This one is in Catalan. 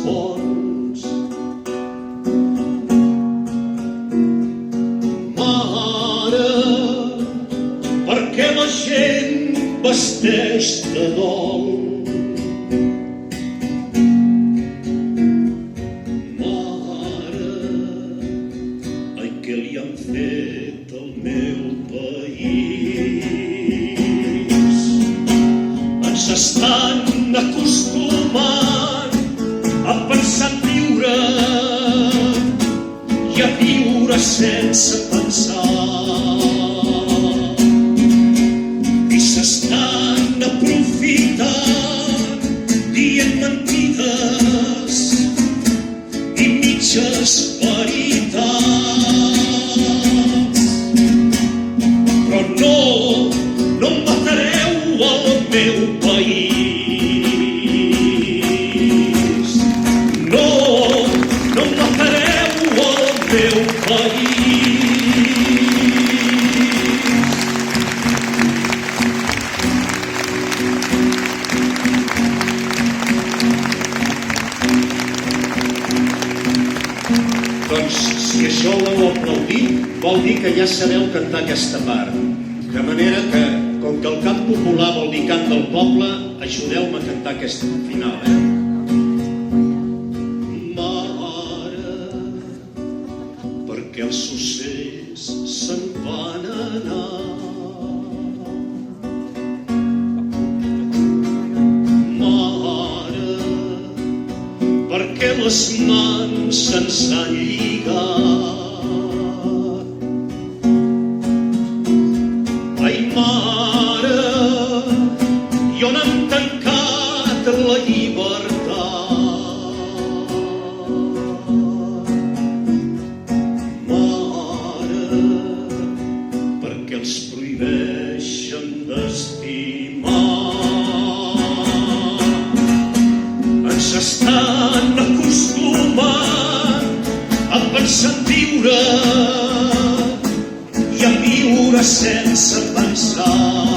bons. Mare, per què la gent vesteix de dol? Mare, ai, què li han fet al meu país? Ens estan acostumant a pensar en viure i a viure sense pensar. I s'estan aprofitant dient mentides i mitges veritats. Però no matareu el meu país. No matareu el meu país. Doncs, si això ho heu aplaudit, vol dir que ja sabeu cantar aquesta part. De manera que, com que el cant popular vol dir cant del poble, ajudeu-me a cantar aquest final, Mare, perquè els ocells se'n van anar. Mare, perquè les mans se'ns han lligat. Ai, mare, i on han tancat la llibertat? Mare, perquè els prohibeixen d'estimar. Ens estan acostumant a pensar en viure i a viure sense pensar.